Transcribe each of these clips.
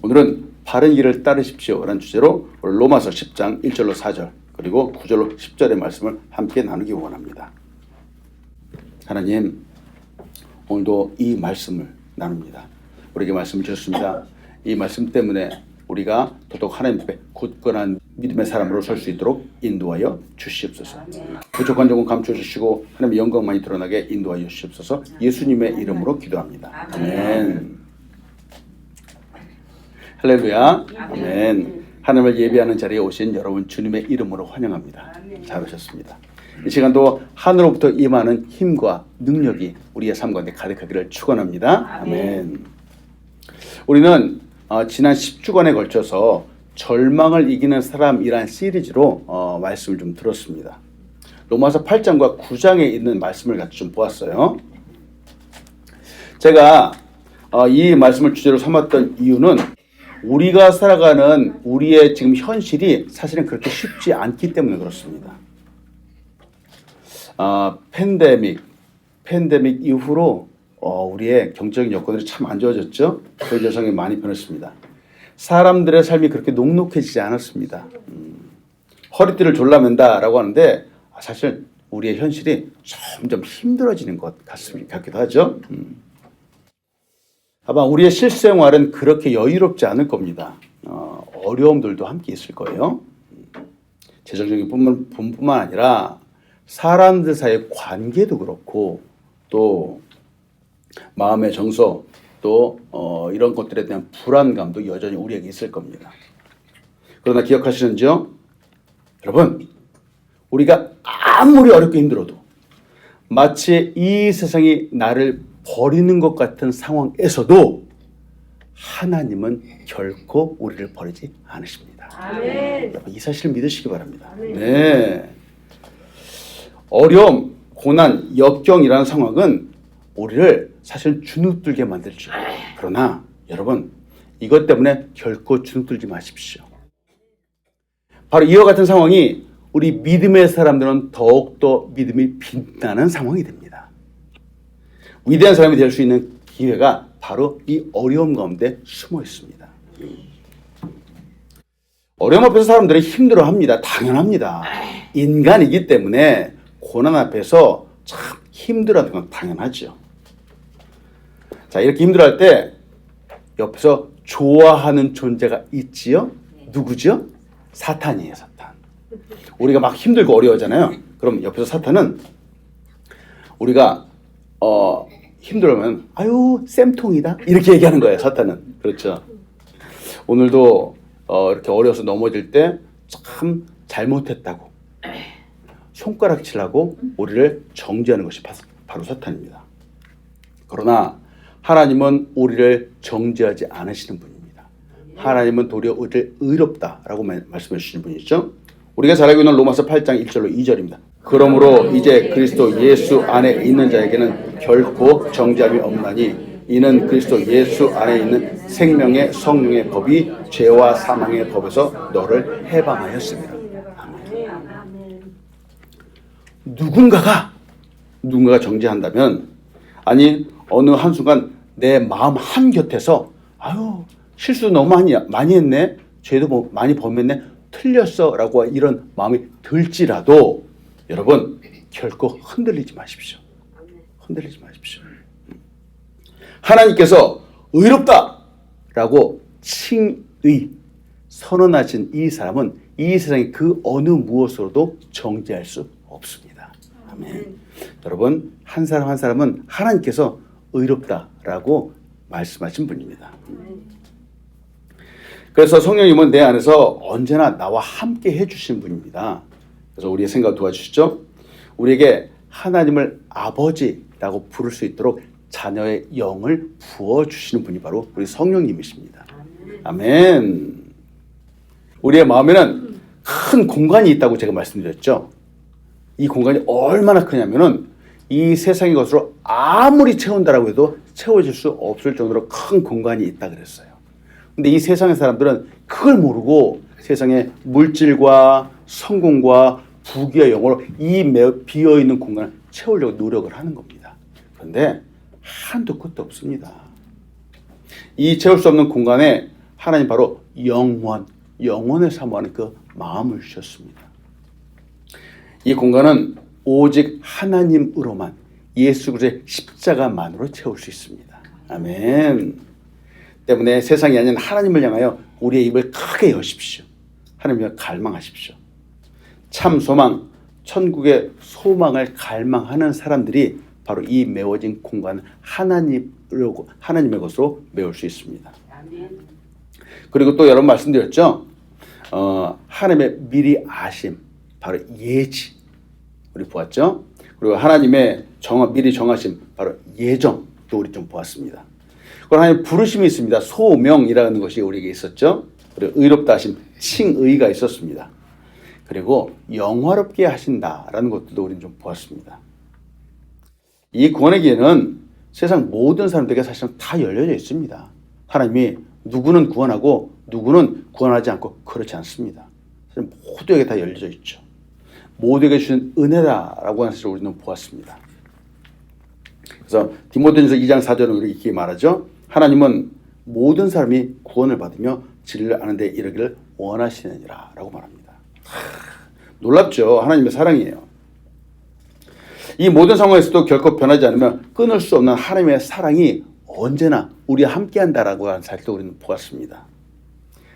오늘은 바른 길을 따르십시오 라는 주제로 로마서 10장 1절로 4절 그리고 9절로 10절의 말씀을 함께 나누기 원합니다. 하나님, 오늘도 이 말씀을 나눕니다. 우리에게 말씀을 주셨습니다. 이 말씀 때문에 우리가 더더욱 하나님 앞에 굳건한 믿음의 사람으로 설 수 있도록 인도하여 주시옵소서. 부족한 점은 감추어 주시고 하나님의 영광만이 드러나게 인도하여 주시옵소서. 예수님의 이름으로 기도합니다. 아멘. 할렐루야. 아멘. 하나님을 예배하는 자리에 오신 여러분 주님의 이름으로 환영합니다. 잘 오셨습니다. 이 시간도 하늘로부터 임하는 힘과 능력이 우리의 삶 가운데 가득하기를 축원합니다. 아멘. 우리는 지난 10주간에 걸쳐서 절망을 이기는 사람이란 시리즈로 말씀을 좀 들었습니다. 로마서 8장과 9장에 있는 말씀을 같이 좀 보았어요. 제가 이 말씀을 주제로 삼았던 이유는 우리가 살아가는 우리의 지금 현실이 사실은 그렇게 쉽지 않기 때문에 그렇습니다. 팬데믹 이후로 우리의 경제적인 여건들이 참 안 좋아졌죠. 그 여성이 많이 변했습니다. 사람들의 삶이 그렇게 녹록해지지 않았습니다. 허리띠를 졸라맨다라고 하는데 사실 우리의 현실이 점점 힘들어지는 것 같기도 하죠. 아마 우리의 실생활은 그렇게 여유롭지 않을 겁니다. 어려움들도 함께 있을 거예요. 재정적인 뿐만 아니라 사람들 사이의 관계도 그렇고 또 마음의 정서 또 이런 것들에 대한 불안감도 여전히 우리에게 있을 겁니다. 그러나 기억하시는지요? 여러분, 우리가 아무리 어렵고 힘들어도 마치 이 세상이 나를 버리는 것 같은 상황에서도 하나님은 결코 우리를 버리지 않으십니다. 아멘. 여러분, 이 사실을 믿으시기 바랍니다. 아멘. 네. 어려움, 고난, 역경이라는 상황은 우리를 사실 주눅들게 만들죠. 그러나 여러분, 이것 때문에 결코 주눅들지 마십시오. 바로 이와 같은 상황이 우리 믿음의 사람들은 더욱더 믿음이 빛나는 상황이 됩니다. 위대한 사람이 될 수 있는 기회가 바로 이 어려움 가운데 숨어 있습니다. 어려움 앞에서 사람들은 힘들어합니다. 당연합니다. 인간이기 때문에 고난 앞에서 참 힘들어하는 건 당연하죠. 자, 이렇게 힘들어할 때 옆에서 좋아하는 존재가 있지요? 누구죠? 사탄이에요, 사탄. 우리가 막 힘들고 어려워하잖아요. 그럼 옆에서 사탄은 우리가 힘들면 아유 쌤통이다 이렇게 얘기하는 거예요. 사탄은. 그렇죠. 오늘도 이렇게 어려워서 넘어질 때 참 잘못했다고 손가락질하고 우리를 정죄하는 것이 바로 사탄입니다. 그러나 하나님은 우리를 정죄하지 않으시는 분입니다. 하나님은 도리어 우리를 의롭다라고 말씀해 주시는 분이죠. 우리가 잘 알고 있는 로마서 8장 1절로 2절입니다. 그러므로 이제 그리스도 예수 안에 있는 자에게는 결코 정죄함이 없나니 이는 그리스도 예수 안에 있는 생명의 성령의 법이 죄와 사망의 법에서 너를 해방하였습니다. 누군가가 정죄한다면 아니 어느 한순간 내 마음 한곁에서 아유 실수 너무 많이 했네, 죄도 많이 범했네, 틀렸어 라고 이런 마음이 들지라도 여러분 결코 흔들리지 마십시오. 흔들리지 마십시오. 하나님께서 의롭다 라고 칭의 선언하신 이 사람은 이 세상의 그 어느 무엇으로도 정죄할 수 없습니다. 아멘. 여러분 한 사람 한 사람은 하나님께서 의롭다라고 말씀하신 분입니다. 그래서 성령님은 내 안에서 언제나 나와 함께 해주신 분입니다. 그래서 우리의 생각을 도와주시죠. 우리에게 하나님을 아버지라고 부를 수 있도록 자녀의 영을 부어주시는 분이 바로 우리 성령님이십니다. 아멘. 우리의 마음에는 큰 공간이 있다고 제가 말씀드렸죠. 이 공간이 얼마나 크냐면은 이 세상의 것으로 아무리 채운다라고 해도 채워질 수 없을 정도로 큰 공간이 있다 그랬어요. 근데 이 세상의 사람들은 그걸 모르고 세상의 물질과 성공과 부귀와 영어로 이 비어있는 공간을 채우려고 노력을 하는 겁니다. 그런데 한도 끝도 없습니다. 이 채울 수 없는 공간에 하나님 바로 영원을 사모하는 그 마음을 주셨습니다. 이 공간은 오직 하나님으로만 예수 그리스도의 십자가만으로 채울 수 있습니다. 아멘. 때문에 세상이 아닌 하나님을 향하여 우리의 입을 크게 여십시오. 하나님을 갈망하십시오. 참 소망, 천국의 소망을 갈망하는 사람들이 바로 이 메워진 공간을 하나님의 것으로 메울 수 있습니다. 그리고 또 여러분 말씀드렸죠. 하나님의 미리 아심, 바로 예지 우리 보았죠. 그리고 하나님의 미리 정하심, 바로 예정 또 우리 좀 보았습니다. 그리고 하나님 부르심이 있습니다. 소명이라는 것이 우리에게 있었죠. 그리고 의롭다 하심, 칭의가 있었습니다. 그리고 영화롭게 하신다라는 것들도 우리는 좀 보았습니다. 이 구원의 기회는 세상 모든 사람들에게 사실은 다 열려져 있습니다. 하나님이 누구는 구원하고 누구는 구원하지 않고 그렇지 않습니다. 사실 모두에게 다 열려져 있죠. 모두에게 주신 은혜다라고 하는 사실을 우리는 보았습니다. 그래서 디모데전서 2장 4절은 이렇게 말하죠. 하나님은 모든 사람이 구원을 받으며 진리를 아는 데 이르기를 원하시느니라 라고 말합니다. 놀랍죠. 하나님의 사랑이에요. 이 모든 상황에서도 결코 변하지 않으면 끊을 수 없는 하나님의 사랑이 언제나 우리와 함께한다라고 하는 사실도 우리는 보았습니다.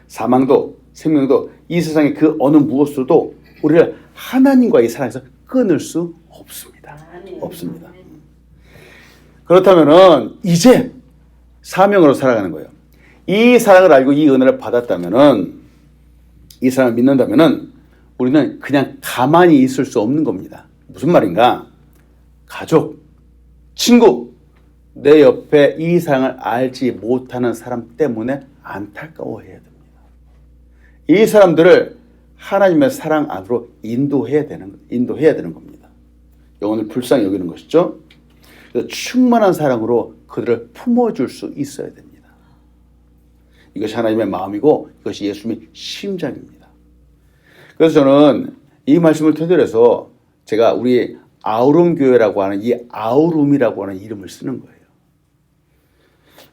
사망도 생명도 이 세상의 그 어느 무엇으로도 우리를 하나님과의 사랑에서 끊을 수 없습니다. 없습니다. 그렇다면은 이제 사명으로 살아가는 거예요. 이 사랑을 알고 이 은혜를 받았다면은, 이 사랑을 믿는다면은 우리는 그냥 가만히 있을 수 없는 겁니다. 무슨 말인가? 가족, 친구, 내 옆에 이 사랑을 알지 못하는 사람 때문에 안타까워해야 됩니다. 이 사람들을 하나님의 사랑 안으로 인도해야 되는 겁니다. 영혼을 불쌍히 여기는 것이죠. 그래서 충만한 사랑으로 그들을 품어줄 수 있어야 됩니다. 이것이 하나님의 마음이고 이것이 예수님의 심장입니다. 그래서 저는 이 말씀을 토대로 해서 제가 우리 아우름 교회라고 하는 이 아우름이라고 하는 이름을 쓰는 거예요.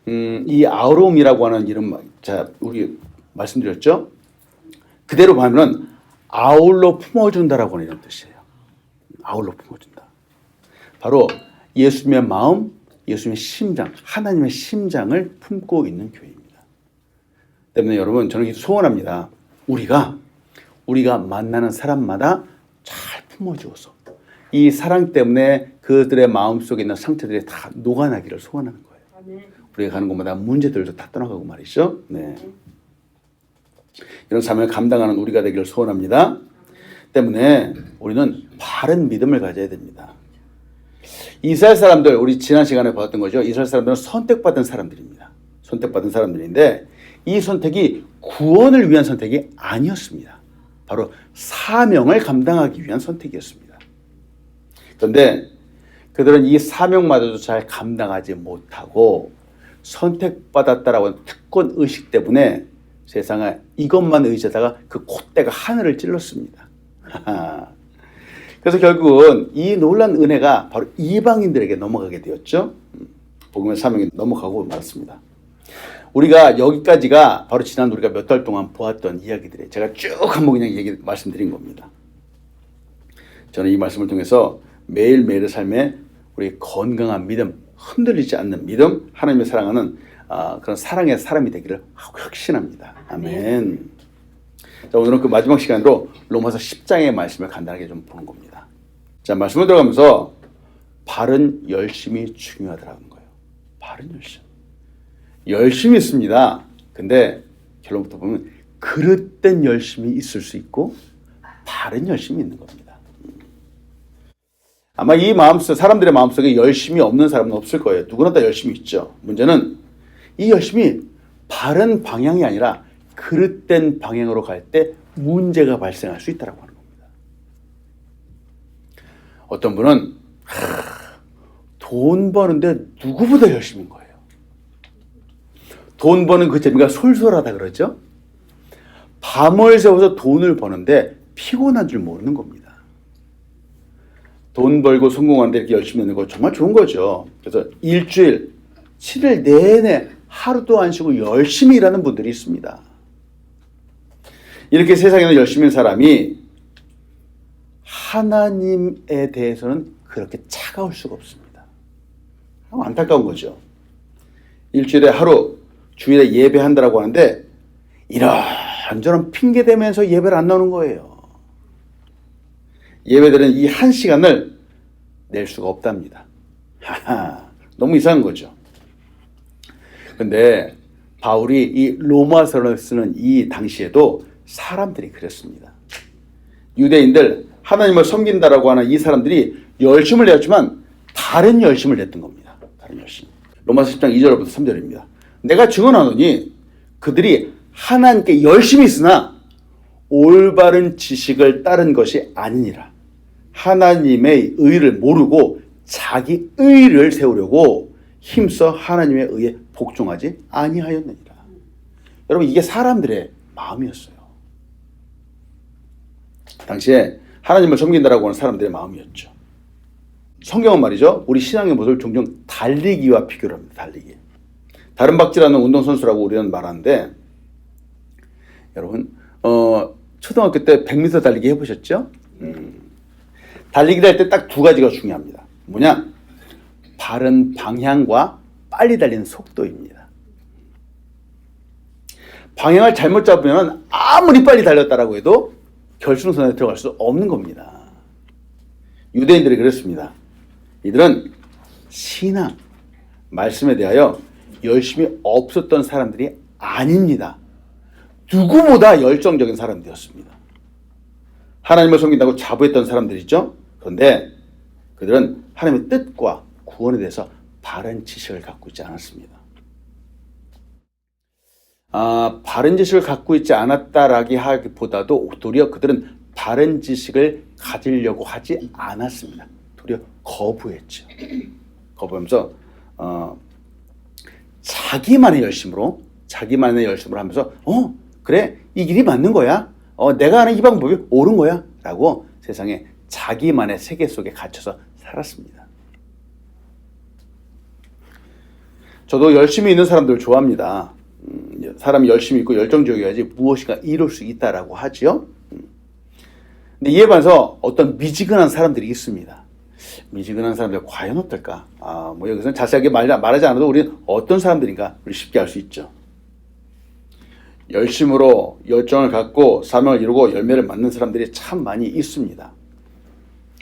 이 아우름이라고 하는 이름, 자, 우리 말씀드렸죠? 그대로 보면 아울러 품어준다라고 하는 이런 뜻이에요. 아울러 품어준다. 바로 예수님의 마음, 예수님의 심장, 하나님의 심장을 품고 있는 교회입니다. 때문에 여러분, 저는 소원합니다. 우리가 만나는 사람마다 잘 품어주어서 이 사랑 때문에 그들의 마음속에 있는 상처들이 다 녹아나기를 소원하는 거예요. 우리가 가는 곳마다 문제들도 다 떠나가고 말이죠. 네. 이런 사명을 감당하는 우리가 되기를 소원합니다. 때문에 우리는 바른 믿음을 가져야 됩니다. 이스라엘 사람들, 우리 지난 시간에 봤던 거죠. 이스라엘 사람들은 선택받은 사람들입니다. 선택받은 사람들인데 이 선택이 구원을 위한 선택이 아니었습니다. 바로 사명을 감당하기 위한 선택이었습니다. 그런데 그들은 이 사명마저도 잘 감당하지 못하고 선택받았다라고 하는 특권 의식 때문에 세상에 이것만 의지하다가 그 콧대가 하늘을 찔렀습니다. 그래서 결국은 이 놀라운 은혜가 바로 이방인들에게 넘어가게 되었죠. 복음의 사명이 넘어가고 말았습니다. 우리가 여기까지가 바로 지난 우리가 몇 달 동안 보았던 이야기들이에요. 제가 쭉 한번 그냥 말씀드린 겁니다. 저는 이 말씀을 통해서 매일매일의 삶에 우리 건강한 믿음, 흔들리지 않는 믿음, 하나님의 사랑하는 그런 사랑의 사람이 되기를 확신합니다. 아멘. 자, 오늘은 그 마지막 시간으로 로마서 10장의 말씀을 간단하게 좀 보는 겁니다. 자, 말씀을 들어가면서 바른 열심이 중요하다는 거예요. 바른 열심. 열심히 있습니다. 근데 결론부터 보면 그릇된 열심이 있을 수 있고 바른 열심이 있는 겁니다. 아마 이 마음속, 사람들의 마음속에 열심이 없는 사람은 없을 거예요. 누구나 다 열심이 있죠. 문제는 이 열심이 바른 방향이 아니라 그릇된 방향으로 갈 때 문제가 발생할 수 있다고 하는 겁니다. 어떤 분은 돈 버는데 누구보다 열심인 거예요. 돈 버는 그 재미가 솔솔하다 그러죠. 밤을 새워서 돈을 버는데 피곤한 줄 모르는 겁니다. 돈 벌고 성공하는데 이렇게 열심히 하는 거 정말 좋은 거죠. 그래서 일주일 7일 내내 하루도 안 쉬고 열심히 일하는 분들이 있습니다. 이렇게 세상에는 열심히 있는 사람이 하나님에 대해서는 그렇게 차가울 수가 없습니다. 안타까운 거죠. 일주일에 하루 주일에 예배한다라고 하는데 이런저런 핑계 대면서 예배를 안 나오는 거예요. 예배들은 이 한 시간을 낼 수가 없답니다. 너무 이상한 거죠. 근데 바울이 이 로마서를 쓰는 이 당시에도 사람들이 그랬습니다. 유대인들 하나님을 섬긴다라고 하는 이 사람들이 열심을 내었지만 다른 열심을 냈던 겁니다. 다른 열심. 로마서 10장 2절부터 3절입니다. 내가 증언하노니 그들이 하나님께 열심히 있으나 올바른 지식을 따른 것이 아니니라. 하나님의 의를 모르고 자기 의를 세우려고 힘써 하나님의 의에 복종하지 아니하였느니라. 여러분, 이게 사람들의 마음이었어요. 당시에 하나님을 섬긴다라고 하는 사람들의 마음이었죠. 성경은 말이죠, 우리 신앙의 모습을 종종 달리기와 비교를 합니다. 달리기. 다른 박질하는 운동선수라고 우리는 말하는데, 여러분 초등학교 때 100m 달리기 해보셨죠? 달리기를 할 때 딱 두 가지가 중요합니다. 뭐냐? 바른 방향과 빨리 달리는 속도입니다. 방향을 잘못 잡으면 아무리 빨리 달렸다라고 해도 결승선에 들어갈 수 없는 겁니다. 유대인들이 그랬습니다. 이들은 신앙, 말씀에 대하여 열심히 없었던 사람들이 아닙니다. 누구보다 열정적인 사람들이었습니다. 하나님을 섬긴다고 자부했던 사람들이죠. 그런데 그들은 하나님의 뜻과 구원에 대해서 바른 지식을 갖고 있지 않았습니다. 바른 지식을 갖고 있지 않았다라기 하기보다도 도리어 그들은 바른 지식을 가지려고 하지 않았습니다. 도리어 거부했죠. 거부하면서 자기만의 열심으로 하면서 그래, 이 길이 맞는 거야. 내가 아는 이 방법이 옳은 거야. 라고 세상에 자기만의 세계 속에 갇혀서 살았습니다. 저도 열심히 있는 사람들 좋아합니다. 사람이 열심히 있고 열정적이어야지 무엇인가 이룰 수 있다라고 하지요. 근데 이에 반해서 어떤 미지근한 사람들이 있습니다. 미지근한 사람들 과연 어떨까? 여기서는 자세하게 말하지 않아도 우리는 어떤 사람들인가 우리 쉽게 알 수 있죠. 열심으로 열정을 갖고 사명을 이루고 열매를 맺는 사람들이 참 많이 있습니다.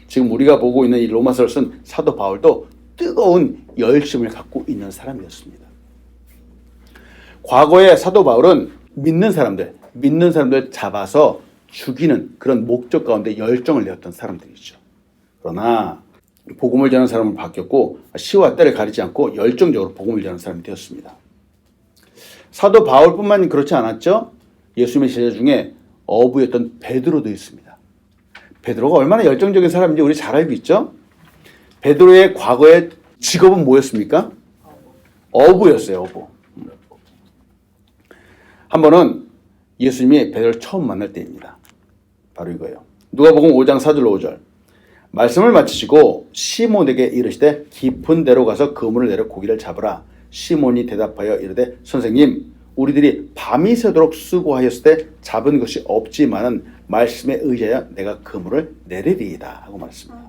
지금 우리가 보고 있는 이 로마서를 쓴 사도 바울도 뜨거운 열심을 갖고 있는 사람이었습니다. 과거에 사도 바울은 믿는 사람들 잡아서 죽이는 그런 목적 가운데 열정을 내었던 사람들이죠. 그러나 복음을 전하는 사람을 바뀌었고 시와 때를 가리지 않고 열정적으로 복음을 전하는 사람이 되었습니다. 사도 바울뿐만 그렇지 않았죠. 예수님의 제자 중에 어부였던 베드로도 있습니다. 베드로가 얼마나 열정적인 사람인지 우리 잘 알고 있죠. 베드로의 과거의 직업은 뭐였습니까? 어부였어요. 어부. 한 번은 예수님이 베드로를 처음 만날 때입니다. 바로 이거예요. 누가복음 5장 4절 5절. 말씀을 마치시고 시몬에게 이르시되 깊은 데로 가서 그물을 내려 고기를 잡으라. 시몬이 대답하여 이르되 선생님, 우리들이 밤이 새도록 수고하였을 때 잡은 것이 없지만은 말씀에 의하여 내가 그물을 내리리이다 하고 말했습니다.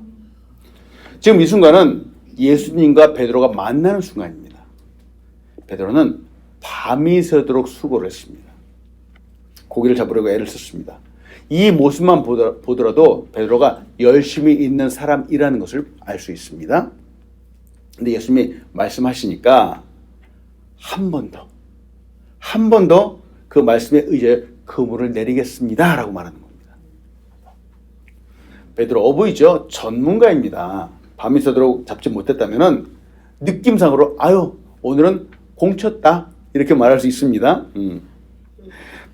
지금 이 순간은 예수님과 베드로가 만나는 순간입니다. 베드로는 밤이 새도록 수고를 했습니다. 고기를 잡으려고 애를 썼습니다. 이 모습만 보더라도 베드로가 열심히 있는 사람이라는 것을 알 수 있습니다. 근데 예수님이 말씀하시니까 한 번 더 그 말씀에 의해 그물을 내리겠습니다 라고 말하는 겁니다. 베드로 어부이죠. 전문가입니다. 밤이 새도록 잡지 못했다면 느낌상으로 오늘은 공쳤다 이렇게 말할 수 있습니다.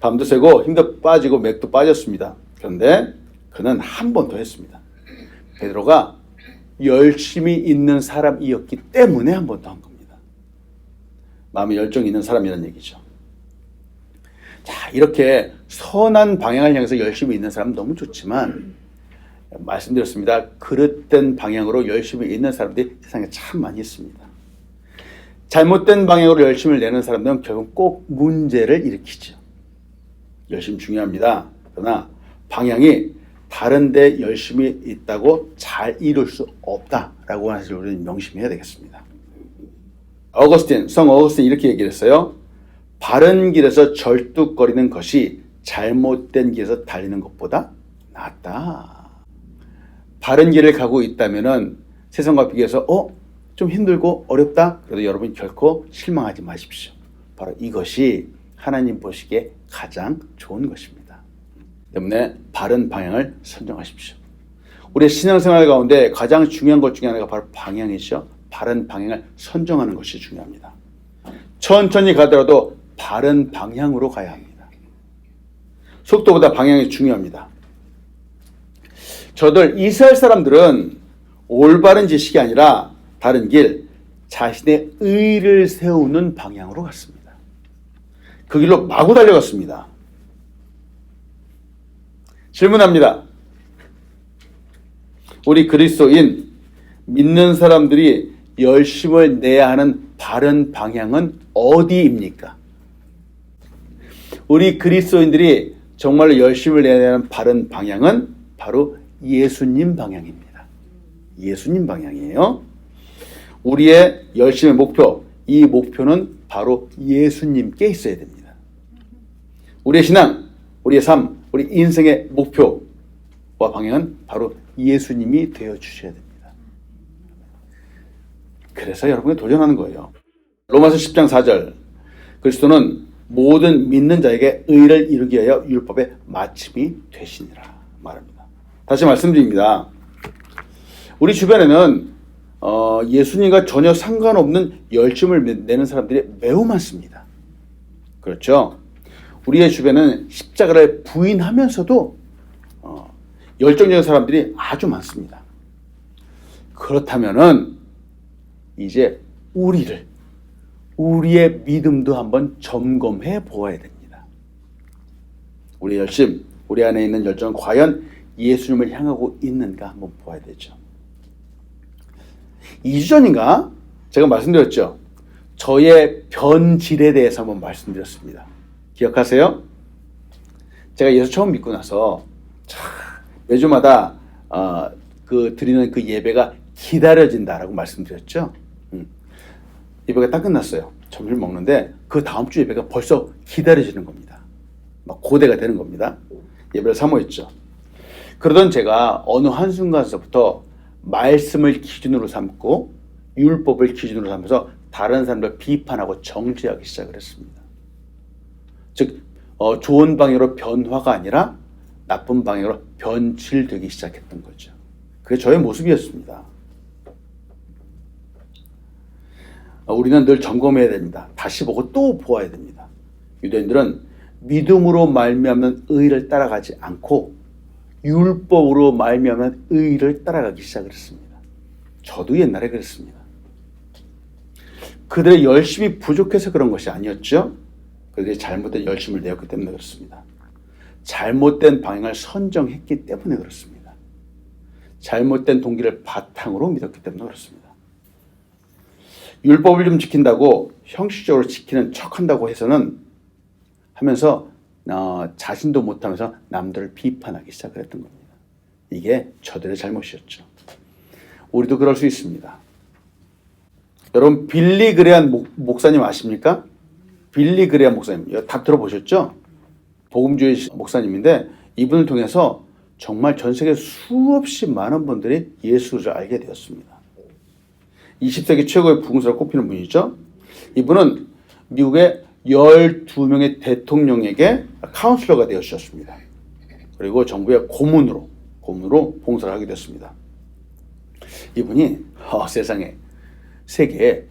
밤도 새고 힘도 빠지고 맥도 빠졌습니다. 그런데 그는 한 번 더 했습니다. 베드로가 열심히 있는 사람이었기 때문에 한 번 더 한 겁니다. 마음에 열정이 있는 사람이라는 얘기죠. 자, 이렇게 선한 방향을 향해서 열심히 있는 사람은 너무 좋지만 말씀드렸습니다. 그릇된 방향으로 열심히 있는 사람들이 세상에 참 많이 있습니다. 잘못된 방향으로 열심을 내는 사람들은 결국 꼭 문제를 일으키죠. 열심 중요합니다. 그러나 방향이 다른 데 열심이 있다고 잘 이룰 수 없다라고 하는 사실을 우리는 명심해야 되겠습니다. 성 어거스틴 이렇게 얘기를 했어요. 바른 길에서 절뚝거리는 것이 잘못된 길에서 달리는 것보다 낫다. 바른 길을 가고 있다면은 세상과 비교해서 좀 힘들고 어렵다. 그래도 여러분 결코 실망하지 마십시오. 바로 이것이 하나님 보시기에 가장 좋은 것입니다. 때문에 바른 방향을 선정하십시오. 우리의 신앙생활 가운데 가장 중요한 것 중에 하나가 바로 방향이죠. 바른 방향을 선정하는 것이 중요합니다. 천천히 가더라도 바른 방향으로 가야 합니다. 속도보다 방향이 중요합니다. 저들 이스라엘 사람들은 올바른 지식이 아니라 다른 길, 자신의 의를 세우는 방향으로 갔습니다. 그 길로 마구 달려갔습니다. 질문합니다. 우리 그리스도인 믿는 사람들이 열심을 내야 하는 바른 방향은 어디입니까? 우리 그리스도인들이 정말로 열심을 내야 하는 바른 방향은 바로 예수님 방향입니다. 예수님 방향이에요. 우리의 열심의 목표, 이 목표는 바로 예수님께 있어야 됩니다. 우리의 신앙, 우리의 삶, 우리 인생의 목표와 방향은 바로 예수님이 되어주셔야 됩니다. 그래서 여러분이 도전하는 거예요. 로마서 10장 4절 그리스도는 모든 믿는 자에게 의를 이루기 위하여 율법의 마침이 되시니라 말합니다. 다시 말씀드립니다. 우리 주변에는 예수님과 전혀 상관없는 열심을 내는 사람들이 매우 많습니다. 그렇죠? 우리의 주변은 십자가를 부인하면서도 열정적인 사람들이 아주 많습니다. 그렇다면은 이제 우리의 믿음도 한번 점검해 보아야 됩니다. 우리의 열심, 우리 안에 있는 열정은 과연 예수님을 향하고 있는가 한번 보아야 되죠. 2주 전인가 제가 말씀드렸죠. 저의 변질에 대해서 한번 말씀드렸습니다. 기억하세요? 제가 예수 처음 믿고 나서 매주마다 드리는 그 예배가 기다려진다라고 말씀드렸죠. 예배가 딱 끝났어요. 점심 먹는데 그 다음 주 예배가 벌써 기다려지는 겁니다. 막 고대가 되는 겁니다. 예배를 사모했죠. 그러던 제가 어느 한순간서부터 말씀을 기준으로 삼고 율법을 기준으로 삼면서 다른 사람들 비판하고 정죄하기 시작을 했습니다. 즉 좋은 방향으로 변화가 아니라 나쁜 방향으로 변질되기 시작했던 거죠. 그게 저의 모습이었습니다. 우리는 늘 점검해야 됩니다. 다시 보고 또 보아야 됩니다. 유대인들은 믿음으로 말미암는 의를 따라가지 않고 율법으로 말미암는 의를 따라가기 시작을 했습니다. 저도 옛날에 그랬습니다. 그들의 열심이 부족해서 그런 것이 아니었죠. 그들이 잘못된 열심을 내었기 때문에 그렇습니다. 잘못된 방향을 선정했기 때문에 그렇습니다. 잘못된 동기를 바탕으로 믿었기 때문에 그렇습니다. 율법을 좀 지킨다고 형식적으로 지키는 척한다고 해서는 하면서 자신도 못하면서 남들을 비판하기 시작을 했던 겁니다. 이게 저들의 잘못이었죠. 우리도 그럴 수 있습니다. 여러분 빌리 그레한 목사님 아십니까? 빌리 그레한 목사님 다 들어보셨죠? 복음주의 목사님인데 이분을 통해서 정말 전 세계 수없이 많은 분들이 예수를 알게 되었습니다. 20세기 최고의 부흥사로 꼽히는 분이죠. 이분은 미국의 12명의 대통령에게 카운슬러가 되어주셨습니다. 그리고 정부의 고문으로 봉사를 하게 됐습니다. 이분이 세상에 세계에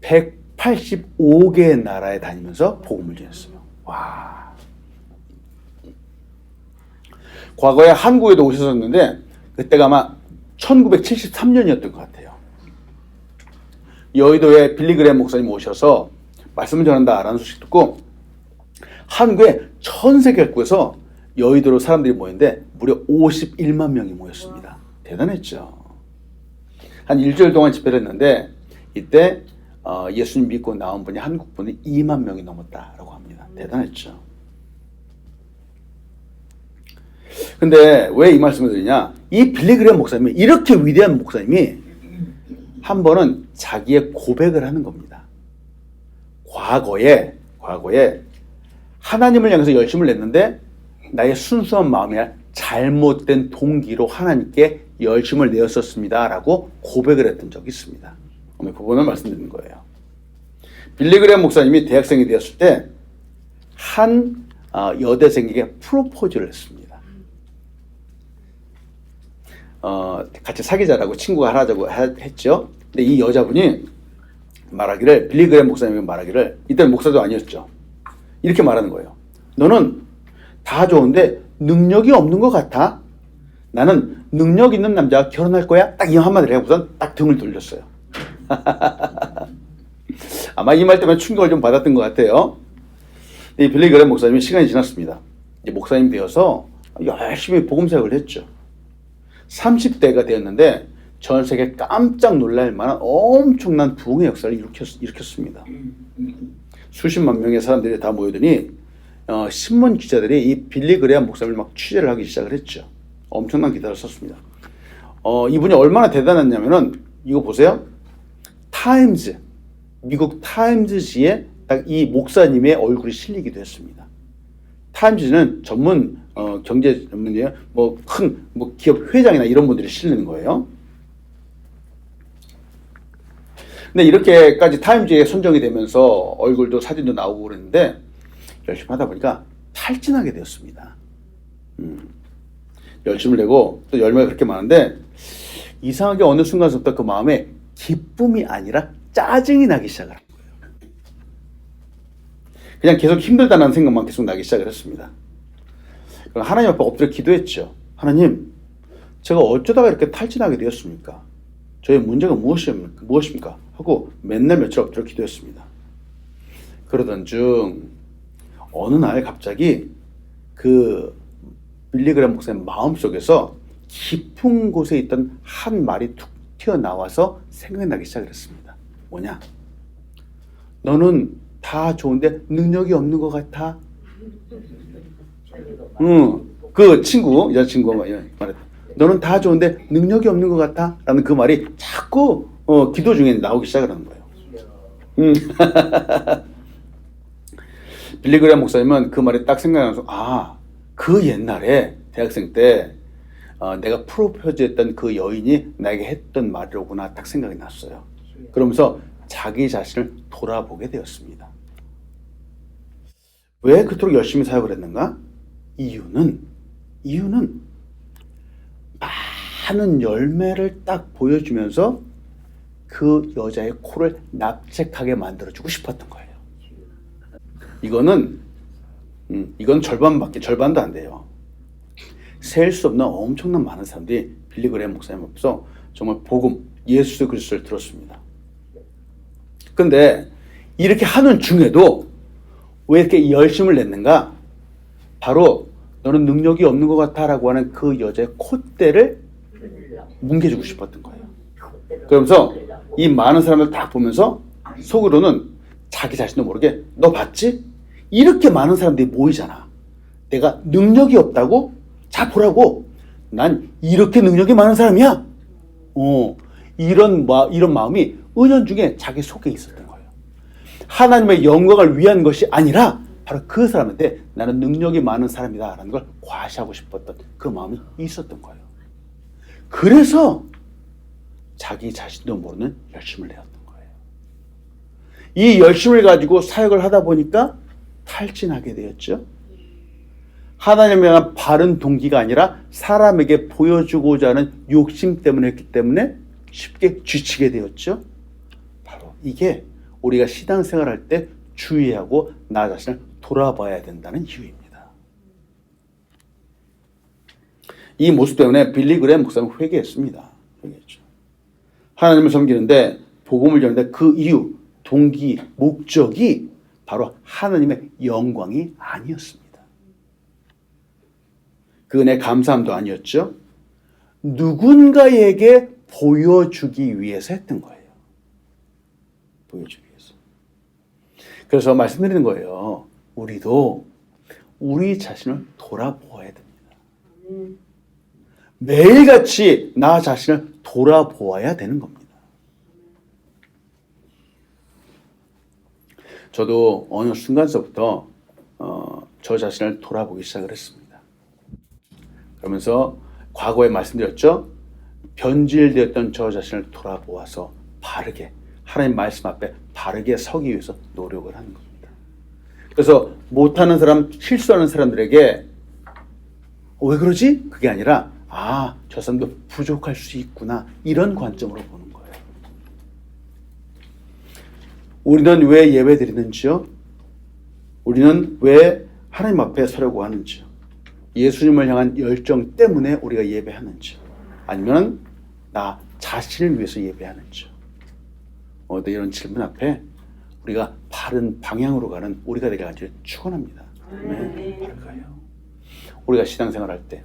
185개의 나라에 다니면서 복음을 전했어요. 와. 과거에 한국에도 오셨었는데 그때가 아마 1973년이었던 것 같아요. 여의도에 빌리 그레한 목사님 오셔서 말씀을 전한다라는 소식 듣고 한국의 전 세계 각국에서 여의도로 사람들이 모였는데 무려 51만 명이 모였습니다. 대단했죠. 한 일주일 동안 집회를 했는데 이때 예수님 믿고 나온 분이 한국 분이 2만 명이 넘었다라고 합니다. 대단했죠. 근데 왜 이 말씀을 드리냐? 이 빌리그레엄 목사님이 이렇게 위대한 목사님이 한 번은 자기의 고백을 하는 겁니다. 과거에 하나님을 향해서 열심을 냈는데 나의 순수한 마음이야 잘못된 동기로 하나님께 열심을 내었었습니다 라고 고백을 했던 적이 있습니다. 오늘 그 부분을 말씀드리는 거예요. 빌리그레엄 목사님이 대학생이 되었을 때 한 여대생에게 프로포즈를 했습니다. 같이 사귀자라고 친구가 하자고 했죠. 근데 이 여자분이 말하기를, 빌리그레엄 목사님이 말하기를, 이때는 목사도 아니었죠. 이렇게 말하는 거예요. 너는 다 좋은데 능력이 없는 것 같아. 나는 능력 있는 남자와 결혼할 거야. 딱 이 한마디를 하고선 딱 등을 돌렸어요. 아마 이 말 때문에 충격을 좀 받았던 것 같아요. 이 빌리그레엄 목사님이 시간이 지났습니다. 이제 목사님 되어서 열심히 복음 사역을 했죠. 30대가 되었는데 전 세계 깜짝 놀랄 만한 엄청난 부흥의 역사를 일으켰습니다. 수십만 명의 사람들이 다 모이더니 신문 기자들이 이 빌리그레엄 목사님을 막 취재를 하기 시작을 했죠. 엄청난 기사를 썼습니다. 이분이 얼마나 대단했냐면은 이거 보세요. 타임즈, 미국 타임즈지에 딱 이 목사님의 얼굴이 실리기도 했습니다. 타임즈는 전문 경제 전문이에요. 큰 기업 회장이나 이런 분들이 실리는 거예요. 근데 이렇게까지 타임즈에 선정이 되면서 얼굴도 사진도 나오고 그랬는데 열심히 하다 보니까 탈진하게 되었습니다. 열심을 내고 또 열매가 그렇게 많은데 이상하게 어느 순간부터 그 마음에 기쁨이 아니라 짜증이 나기 시작을 한 거예요. 그냥 계속 힘들다는 생각만 계속 나기 시작을 했습니다. 그럼 하나님 앞에 엎드려 기도했죠. 하나님, 제가 어쩌다가 이렇게 탈진하게 되었습니까? 저의 문제가 무엇입니까? 하고 맨날 며칠 엎드려 기도했습니다. 그러던 중 어느 날 갑자기 그 빌리그레엄 목사님 마음속에서 깊은 곳에 있던 한 말이 툭 튀어나와서 생각나기 시작을 했습니다. 뭐냐? 너는 다 좋은데 능력이 없는 것 같아. 그 여자친구가 말했다. 너는 다 좋은데 능력이 없는 것 같아. 라는 그 말이 자꾸 기도 중에 나오기 시작을 하는 거예요. 빌리그레엄 목사님은 그 말이 딱 생각나서 그 옛날에 대학생 때 내가 프로포즈했던 그 여인이 나에게 했던 말이로구나 딱 생각이 났어요. 그러면서 자기 자신을 돌아보게 되었습니다. 왜 그토록 열심히 사역을 했는가? 이유는 많은 열매를 딱 보여주면서 그 여자의 코를 납작하게 만들어주고 싶었던 거예요. 이건 절반도 안 돼요. 셀 수 없는 엄청난 많은 사람들이 빌리그레엄 목사님 앞에서 정말 복음, 예수 그리스도를 들었습니다. 근데 이렇게 하는 중에도 왜 이렇게 열심을 냈는가? 바로 너는 능력이 없는 것 같아 라고 하는 그 여자의 콧대를 뭉개주고 싶었던 거예요. 그러면서 이 많은 사람을 딱 보면서 속으로는 자기 자신도 모르게 너 봤지? 이렇게 많은 사람들이 모이잖아. 내가 능력이 없다고? 자 보라고. 난 이렇게 능력이 많은 사람이야. 이런 마음이 은연중에 자기 속에 있었던 거예요. 하나님의 영광을 위한 것이 아니라 바로 그 사람한테 나는 능력이 많은 사람이다 라는 걸 과시하고 싶었던 그 마음이 있었던 거예요. 그래서 자기 자신도 모르는 열심을 내었던 거예요. 이 열심을 가지고 사역을 하다 보니까 탈진하게 되었죠. 하나님에 대한 바른 동기가 아니라 사람에게 보여주고자 하는 욕심 때문에 했기 때문에 쉽게 지치게 되었죠. 바로 이게 우리가 신앙생활할 때 주의하고 나 자신을 돌아봐야 된다는 이유입니다. 이 모습 때문에 빌리그레엄 목사님은 회개했습니다. 회개했죠. 하나님을 섬기는데 복음을 전하는데 그 이유, 동기, 목적이 바로 하나님의 영광이 아니었습니다. 그 은혜 감사함도 아니었죠. 누군가에게 보여주기 위해서 했던 거예요. 보여주기 위해서. 그래서 말씀드리는 거예요. 우리도 우리 자신을 돌아보아야 됩니다. 매일같이 나 자신을 돌아보아야 되는 겁니다. 저도 어느 순간서부터 저 자신을 돌아보기 시작을 했습니다. 그러면서 과거에 말씀드렸죠. 변질되었던 저 자신을 돌아보아서 바르게 하나님 말씀 앞에 바르게 서기 위해서 노력을 하는 겁니다. 그래서 못하는 사람, 실수하는 사람들에게 왜 그러지? 그게 아니라 저 사람도 부족할 수 있구나, 이런 관점으로 보는 거예요. 우리는 왜 예배 드리는지요? 우리는 왜 하나님 앞에 서려고 하는지요? 예수님을 향한 열정 때문에 우리가 예배하는지요? 아니면 나 자신을 위해서 예배하는지요? 이런 질문 앞에 우리가 바른 방향으로 가는 우리가 되길 아주 축원합니다. 네, 바른 거예요. 우리가 신앙생활할 때,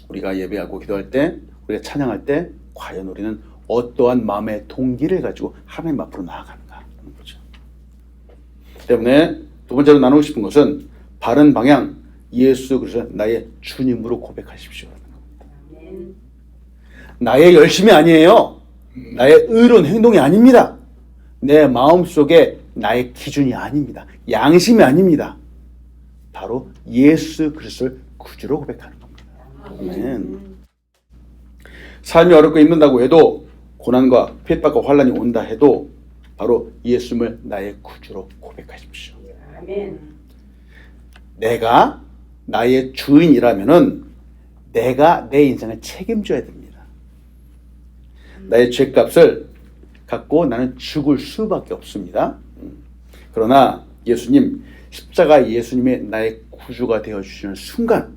우리가 예배하고 기도할 때, 우리가 찬양할 때 과연 우리는 어떠한 마음의 동기를 가지고 하나님 앞으로 나아가는가 하는 거죠. 때문에 두 번째로 나누고 싶은 것은 바른 방향, 예수 그리스도 나의 주님으로 고백하십시오. 나의 열심이 아니에요. 나의 의로운 행동이 아닙니다. 내 마음속에 나의 기준이 아닙니다. 양심이 아닙니다. 바로 예수 그리스도를 구주로 고백하는 겁니다. 아멘. 삶이 어렵고 힘든다고 해도, 고난과 핍박과 환난이 온다 해도 바로 예수님을 나의 구주로 고백하십시오. 아멘. 내가 나의 주인이라면은 내가 내 인생을 책임져야 됩니다. 나의 죄값을 갖고 나는 죽을 수밖에 없습니다. 그러나 예수님, 십자가 예수님의 나의 구주가 되어주시는 순간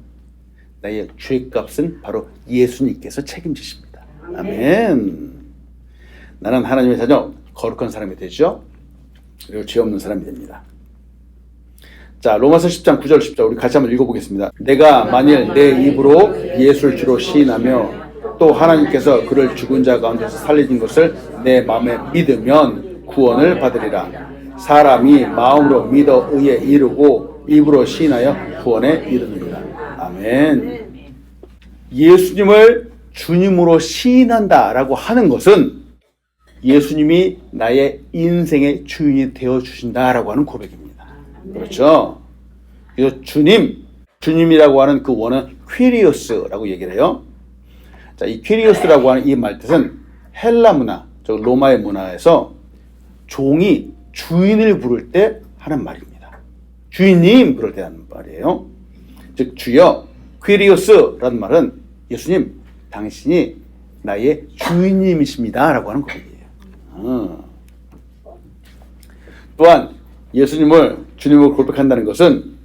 나의 죄값은 바로 예수님께서 책임지십니다. 아멘. 나는 하나님의 자녀, 거룩한 사람이 되죠. 그리고 죄 없는 사람이 됩니다. 자, 로마서 10장 9절 10절 우리 같이 한번 읽어보겠습니다. 내가 만일 내 입으로 예수를 주로 시인하며 또 하나님께서 그를 죽은 자 가운데서 살리신 것을 내 마음에 믿으면 구원을 받으리라. 사람이 마음으로 믿어 의에 이르고 입으로 시인하여 구원에 이르느니라. 아멘. 예수님을 주님으로 시인한다라고 하는 것은 예수님이 나의 인생의 주인이 되어주신다라고 하는 고백입니다. 그렇죠? 그래서 주님이라고 하는 그 원어는 퀴리오스라고 얘기를 해요. 자, 이 퀴리오스라고 하는 이 말뜻은 헬라 문화, 즉 로마의 문화에서 종이 주인을 부를 때 하는 말입니다. 주인님 그럴 때 하는 말이에요. 즉 주여, 퀴리오스라는 말은 예수님, 당신이 나의 주인님이십니다 라고 하는 고백이에요. 또한 예수님을 주님으로 고백한다는 것은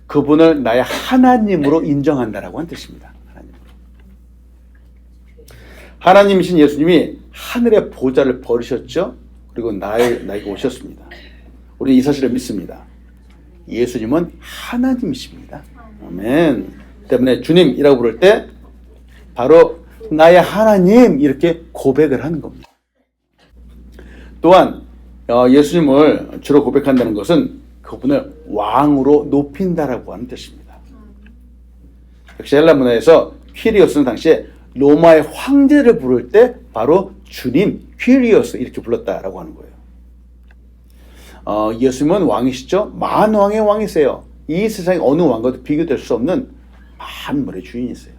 그분을 나의 하나님으로 인정한다라고 하는 뜻입니다. 하나님이신 예수님이 하늘의 보좌를 버리셨죠. 그리고 나에게 오셨습니다. 우리는 이 사실을 믿습니다. 예수님은 하나님이십니다. 아멘. 때문에 주님이라고 부를 때 바로 나의 하나님 이렇게 고백을 하는 겁니다. 또한 예수님을 주로 고백한다는 것은 그분을 왕으로 높인다라고 하는 뜻입니다. 역시 헬라 문화에서 퀴리오스는 당시에 로마의 황제를 부를 때 바로 주님, 퀴리오스 이렇게 불렀다라고 하는 거예요. 예수님은 왕이시죠? 만왕의 왕이세요. 이 세상에 어느 왕과도 비교될 수 없는 만물의 주인이세요.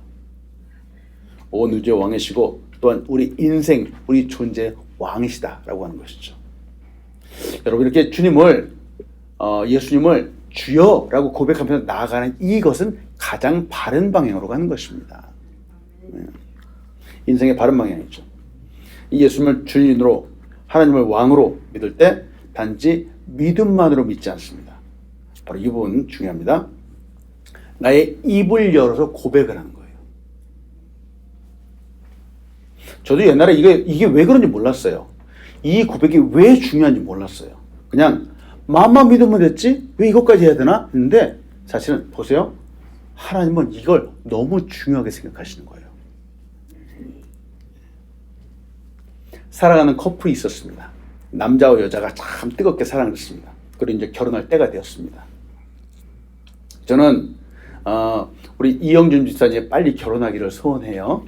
온 우주의 왕이시고 또한 우리 인생, 우리 존재의 왕이시다라고 하는 것이죠. 여러분, 이렇게 예수님을 주여라고 고백하면서 나아가는 이것은 가장 바른 방향으로 가는 것입니다. 인생의 바른 방향이죠. 이 예수님을 주인으로, 하나님을 왕으로 믿을 때 단지 믿음만으로 믿지 않습니다. 바로 이 부분 중요합니다. 나의 입을 열어서 고백을 하는 거예요. 저도 옛날에 이게 왜 그런지 몰랐어요. 이 고백이 왜 중요한지 몰랐어요. 그냥 마음만 믿으면 됐지? 왜 이것까지 해야 되나? 했는데 사실은 보세요. 하나님은 이걸 너무 중요하게 생각하시는 거예요. 사랑하는 커플이 있었습니다. 남자와 여자가 참 뜨겁게 사랑을 했습니다. 그리고 이제 결혼할 때가 되었습니다. 저는 우리 이영준 집사님 빨리 결혼하기를 소원해요.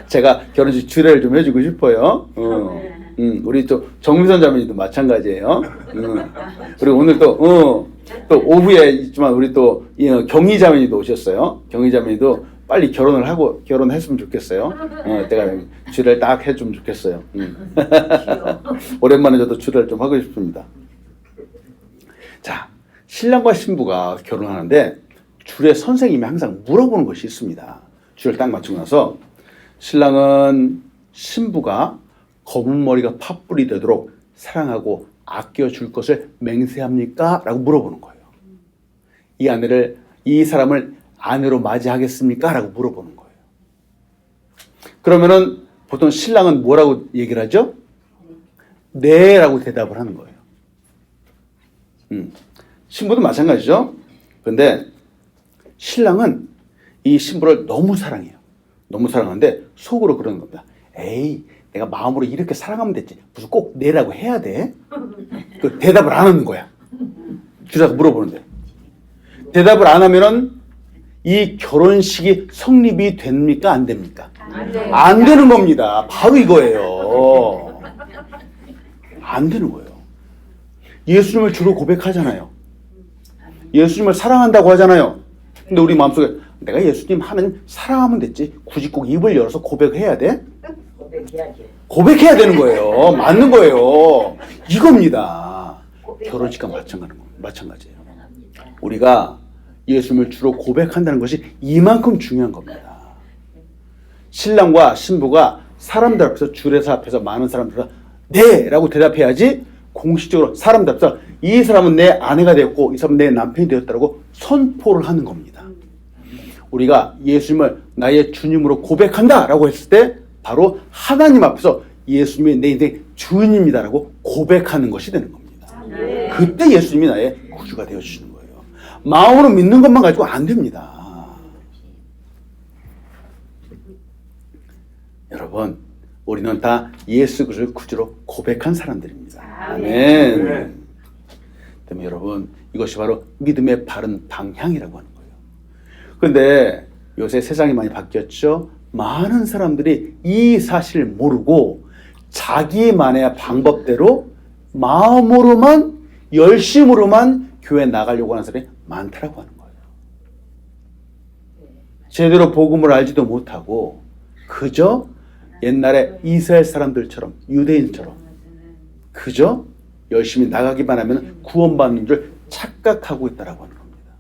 제가 결혼식 주례를 좀 해주고 싶어요. 우리 또 정미선 자매님도 마찬가지예요. 그리고 오늘 또 오후에 있지만 우리 또 경희 자매님도 오셨어요. 경희 자매님도 빨리 결혼했으면 좋겠어요. 내가 주례를 딱 해주면 좋겠어요. 오랜만에 저도 주례를 좀 하고 싶습니다. 자, 신랑과 신부가 결혼하는데 주례 선생님이 항상 물어보는 것이 있습니다. 주례를 딱 마치고 나서 신랑은 신부가 검은 머리가 팥불이 되도록 사랑하고 아껴줄 것을 맹세합니까? 라고 물어보는 거예요. 이 사람을 아내로 맞이하겠습니까? 라고 물어보는 거예요. 그러면은 보통 신랑은 뭐라고 얘기를 하죠? 네 라고 대답을 하는 거예요. 신부도 마찬가지죠. 그런데 신랑은 이 신부를 너무 사랑해요. 너무 사랑하는데 속으로 그러는 겁니다. 에이, 내가 마음으로 이렇게 사랑하면 됐지. 무슨 꼭 네라고 해야 돼? 그 대답을 안 하는 거야. 주사가 물어보는데. 대답을 안 하면은 이 결혼식이 성립이 됩니까? 안 됩니까? 안 되는 겁니다. 바로 이거예요. 안 되는 거예요. 예수님을 주로 고백하잖아요. 예수님을 사랑한다고 하잖아요. 근데 우리 마음속에 내가 예수님 하는 사랑하면 됐지. 굳이 꼭 입을 열어서 고백해야 돼? 고백해야 되는 거예요. 맞는 거예요. 이겁니다. 결혼식과 마찬가지예요. 우리가 예수님을 주로 고백한다는 것이 이만큼 중요한 겁니다. 신랑과 신부가 사람들 앞에서 주례사 앞에서 많은 사람들 앞에서 네! 라고 대답해야지 공식적으로 사람들 앞에서 이 사람은 내 아내가 되었고 이 사람은 내 남편이 되었다고 선포를 하는 겁니다. 우리가 예수님을 나의 주님으로 고백한다 라고 했을 때 바로 하나님 앞에서 예수님이 내 인생 주인입니다라고 고백하는 것이 되는 겁니다. 그때 예수님이 나의 구주가 되어주시는 거예요. 마음으로 믿는 것만 가지고 안 됩니다. 여러분, 우리는 다 예수 그리스도를 구주로 고백한 사람들입니다. 아멘. 때문에 여러분, 이것이 바로 믿음의 바른 방향이라고 하는 거예요. 그런데 요새 세상이 많이 바뀌었죠. 많은 사람들이 이 사실을 모르고 자기만의 방법대로 마음으로만 열심으로만 교회 나가려고 하는 사람이 많다라고 하는 거예요. 제대로 복음을 알지도 못하고 그저 옛날에 이스라엘 사람들처럼 유대인처럼 그저 열심히 나가기만 하면 구원받는 줄 착각하고 있다라고 하는 겁니다.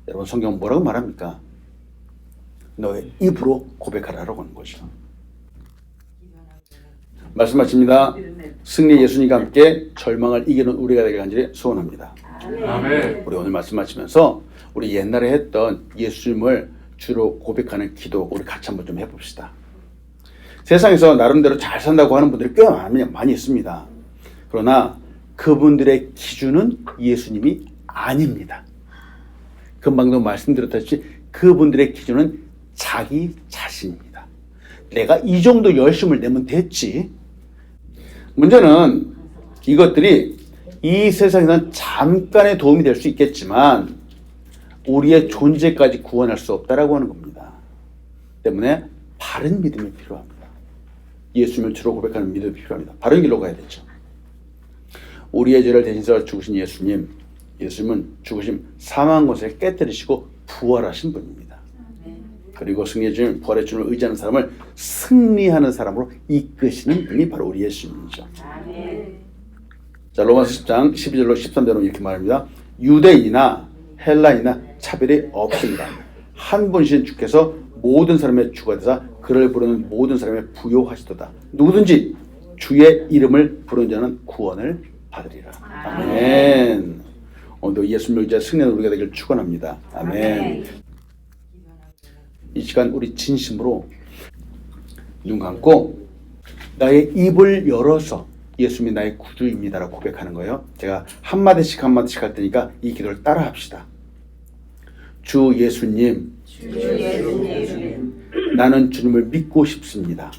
여러분, 성경은 뭐라고 말합니까? 너의 입으로 고백하라라고 하는 것이죠. 말씀 마칩니다. 승리 예수님과 함께 절망을 이기는 우리가 되길 간절히 소원합니다. 아멘. 우리 오늘 말씀 마치면서 우리 옛날에 했던 예수님을 주로 고백하는 기도 우리 같이 한번 좀 해봅시다. 세상에서 나름대로 잘 산다고 하는 분들이 꽤 많이 있습니다. 그러나 그분들의 기준은 예수님이 아닙니다. 금방도 말씀드렸다시피 그분들의 기준은 자기 자신입니다. 내가 이 정도 열심을 내면 됐지. 문제는 이것들이 이 세상에서는 잠깐의 도움이 될 수 있겠지만 우리의 존재까지 구원할 수 없다라고 하는 겁니다. 때문에 바른 믿음이 필요합니다. 예수님을 주로 고백하는 믿음이 필요합니다. 바른 길로 가야 되죠. 우리의 죄를 대신해서 죽으신 예수님은 죽으심 사망한 것을 깨뜨리시고 부활하신 분입니다. 그리고 승리의 주님, 부활의 주님을 의지하는 사람을 승리하는 사람으로 이끄시는 분이 바로 우리 예수님이죠. 자, 로마서 10장 12절로 13절로 이렇게 말합니다. 유대인이나 헬라인이나 차별이 없습니다. 한 분이신 주께서 모든 사람의 주가 되사 그를 부르는 모든 사람의 부요하시도다. 누구든지 주의 이름을 부르는 자는 구원을 받으리라. 아멘. 오늘도 예수님을 의지하여 승리하는 우리가 되기를 축원합니다. 아멘. 이 시간 우리 진심으로 눈 감고 나의 입을 열어서 예수님이 나의 구주입니다라고 고백하는 거예요. 제가 한마디씩 할 테니까 이 기도를 따라 합시다. 주 예수님, 나는 주님을 믿고 싶습니다.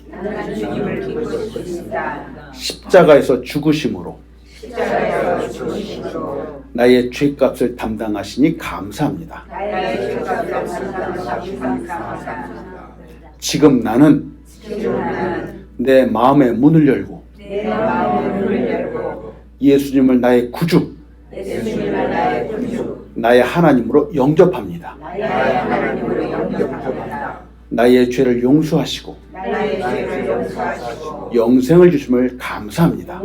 십자가에서 죽으심으로 나의 죄값을 담당하시니 감사합니다. 지금 나는 내 마음의 문을 열고 예수님을 나의 구주, 나의 하나님으로 영접합니다. 나의 죄를 용서하시고 영생을 주심을 감사합니다.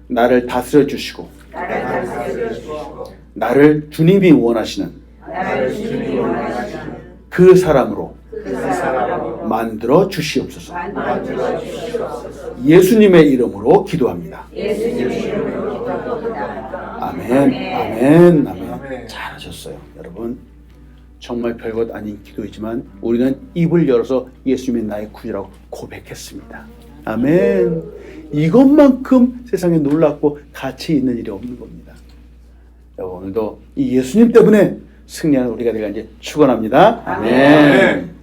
나를 다스려 주시고 나를 주님이 원하시는 그 사람으로 만들어 주시옵소서. 예수님의 이름으로 기도합니다. 아멘, 아멘, 아멘. 잘하셨어요, 여러분. 정말 별것 아닌 기도이지만 우리는 입을 열어서 예수님이 나의 구주라고 고백했습니다. 아멘. 이것만큼 세상에 놀랍고 가치 있는 일이 없는 겁니다. 오늘도 이 예수님 때문에 승리하는 우리가 되기를 축원합니다. 아멘.